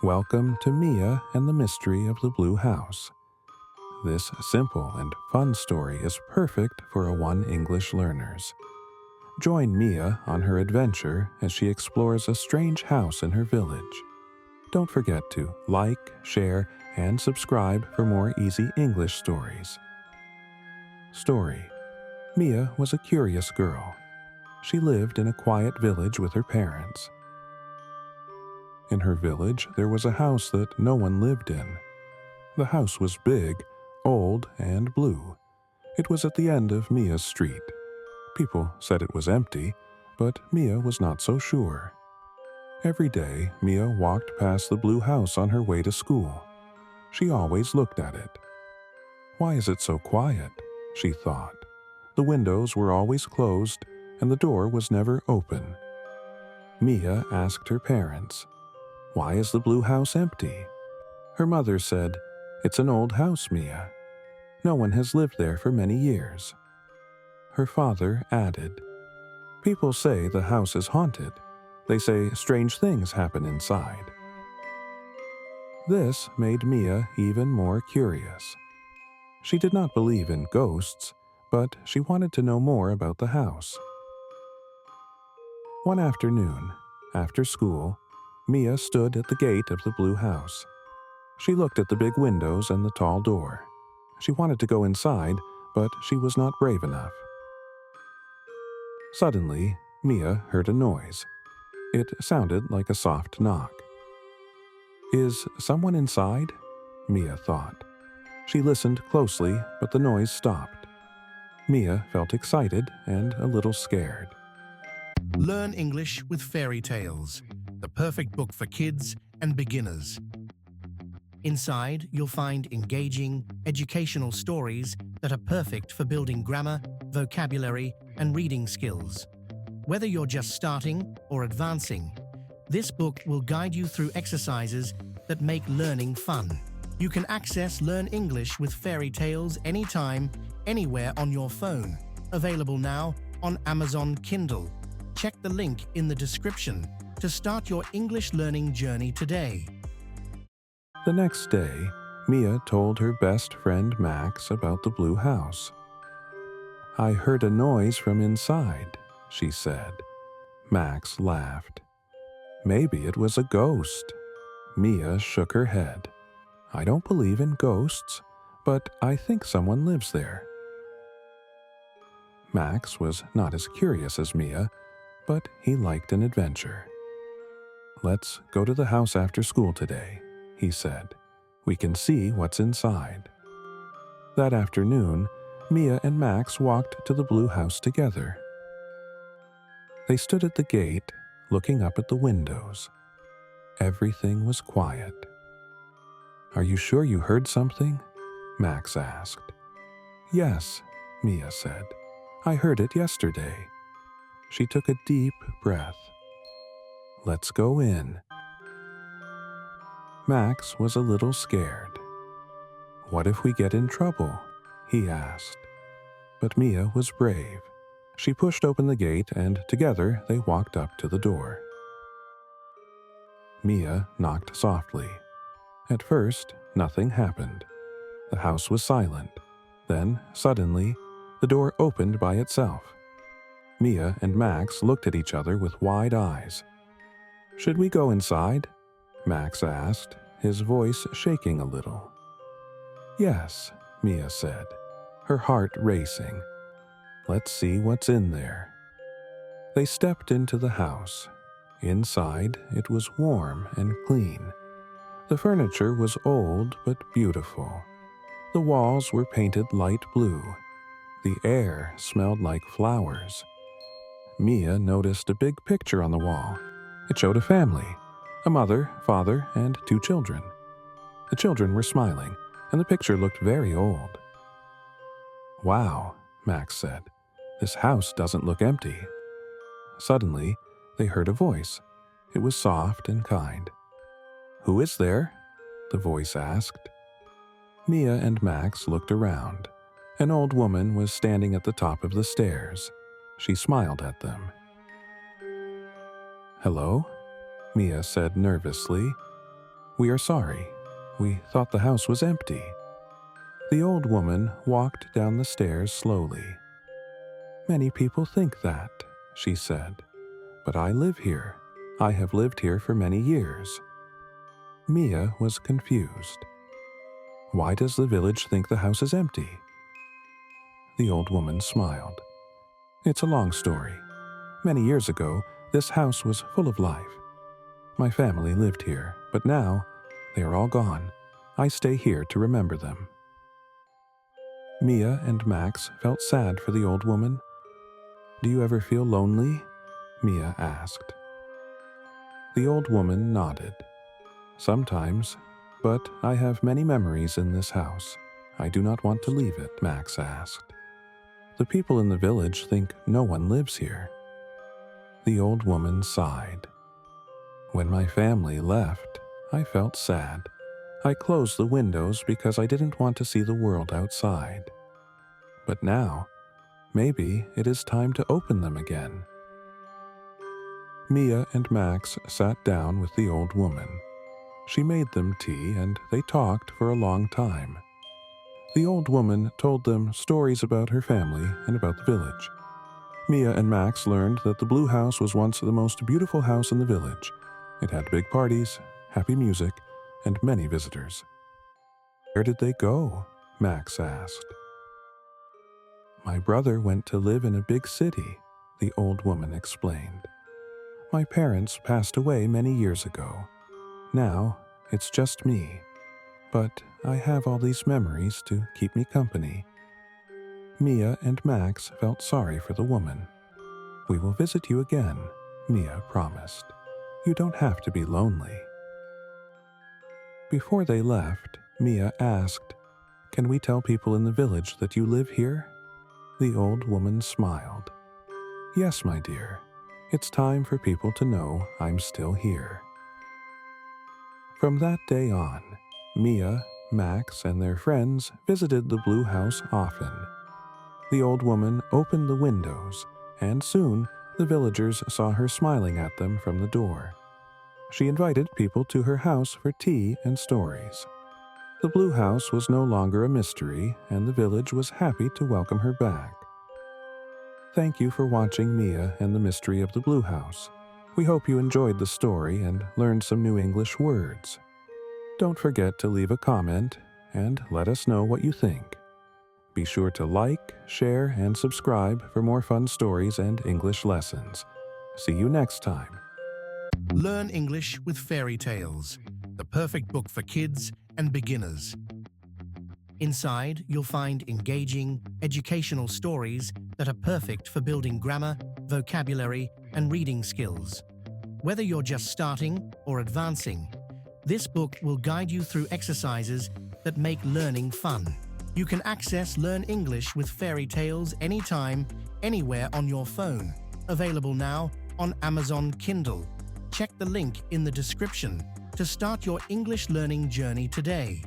Welcome to Mia and the Mystery of the Blue House. This simple and fun story is perfect for a One English learners. Join Mia on her adventure as she explores a strange house in her village. Don't forget to like, share, and subscribe for more easy English stories. Story: Mia was a curious girl. She lived in a quiet village with her parents. In her village, there was a house that no one lived in. The house was big, old, and blue. It was at the end of Mia's street. People said it was empty, but Mia was not so sure. Every day, Mia walked past the blue house on her way to school. She always looked at it. Why is it so quiet? She thought. The windows were always closed, and the door was never open. Mia asked her parents, "Why is the blue house empty?" Her mother said, "It's an old house, Mia. No one has lived there for many years." Her father added, "People say the house is haunted. They say strange things happen inside." This made Mia even more curious. She did not believe in ghosts, but she wanted to know more about the house. One afternoon, after school, Mia stood at the gate of the blue house. She looked at the big windows and the tall door. She wanted to go inside, but she was not brave enough. Suddenly, Mia heard a noise. It sounded like a soft knock. Is someone inside? Mia thought. She listened closely, but the noise stopped. Mia felt excited and a little scared. Learn English with fairy tales, the perfect book for kids and beginners. Inside, you'll find engaging, educational stories that are perfect for building grammar, vocabulary, and reading skills. Whether you're just starting or advancing, this book will guide you through exercises that make learning fun. You can access Learn English with Fairy Tales anytime, anywhere on your phone. Available now on Amazon Kindle. Check the link in the description to start your English learning journey today. The next day, Mia told her best friend Max about the blue house. "I heard a noise from inside," she said. Max laughed. "Maybe it was a ghost." Mia shook her head. "I don't believe in ghosts, but I think someone lives there." Max was not as curious as Mia, but he liked an adventure. "Let's go to the house after school today," he said. "We can see what's inside." That afternoon, Mia and Max walked to the blue house together. They stood at the gate, looking up at the windows. Everything was quiet. "Are you sure you heard something?" Max asked. "Yes," Mia said. "I heard it yesterday." She took a deep breath. "Let's go in." Max was a little scared. "What if we get in trouble?" he asked. But Mia was brave. She pushed open the gate and together they walked up to the door. Mia knocked softly. At first, nothing happened. The house was silent. Then, suddenly, the door opened by itself. Mia and Max looked at each other with wide eyes. "Should we go inside?" Max asked, his voice shaking a little. "Yes," Mia said, her heart racing. "Let's see what's in there." They stepped into the house. Inside, it was warm and clean. The furniture was old but beautiful. The walls were painted light blue. The air smelled like flowers. Mia noticed a big picture on the wall. It showed a family, a mother, father, and 2 children. The children were smiling, and the picture looked very old. "Wow," Max said. "This house doesn't look empty." Suddenly, they heard a voice. It was soft and kind. "Who is there?" the voice asked. Mia and Max looked around. An old woman was standing at the top of the stairs. She smiled at them. "Hello?" Mia said nervously. "We are sorry. We thought the house was empty." The old woman walked down the stairs slowly. "Many people think that," she said, "but I live here. I have lived here for many years." Mia was confused. "Why does the village think the house is empty?" The old woman smiled. "It's a long story. Many years ago, this house was full of life. My family lived here, but now they are all gone. I stay here to remember them." Mia and Max felt sad for the old woman. "Do you ever feel lonely?" Mia asked. The old woman nodded. "Sometimes, but I have many memories in this house. I do not want to leave it," Max asked. "The people in the village think no one lives here." The old woman sighed. "When my family left, I felt sad. I closed the windows because I didn't want to see the world outside. But now, maybe it is time to open them again." Mia and Max sat down with the old woman. She made them tea and they talked for a long time. The old woman told them stories about her family and about the village. Mia and Max learned that the Blue House was once the most beautiful house in the village. It had big parties, happy music, and many visitors. "Where did they go?" Max asked. "My brother went to live in a big city," the old woman explained. "My parents passed away many years ago. Now, it's just me. But I have all these memories to keep me company." Mia and Max felt sorry for the woman. "We will visit you again," Mia promised. "You don't have to be lonely." Before they left, Mia asked, "Can we tell people in the village that you live here?" The old woman smiled. "Yes, my dear. It's time for people to know I'm still here." From that day on, Mia, Max, and their friends visited the Blue House often. The old woman opened the windows, and soon the villagers saw her smiling at them from the door. She invited people to her house for tea and stories. The Blue House was no longer a mystery, and the village was happy to welcome her back. Thank you for watching Mia and the Mystery of the Blue House. We hope you enjoyed the story and learned some new English words. Don't forget to leave a comment and let us know what you think. Be sure to like, share, and subscribe for more fun stories and English lessons. See you next time. Learn English with Fairy Tales, the perfect book for kids and beginners. Inside, you'll find engaging, educational stories that are perfect for building grammar, vocabulary, and reading skills. Whether you're just starting or advancing, this book will guide you through exercises that make learning fun. You can access Learn English with Fairy Tales anytime, anywhere on your phone. Available now on Amazon Kindle. Check the link in the description to start your English learning journey today.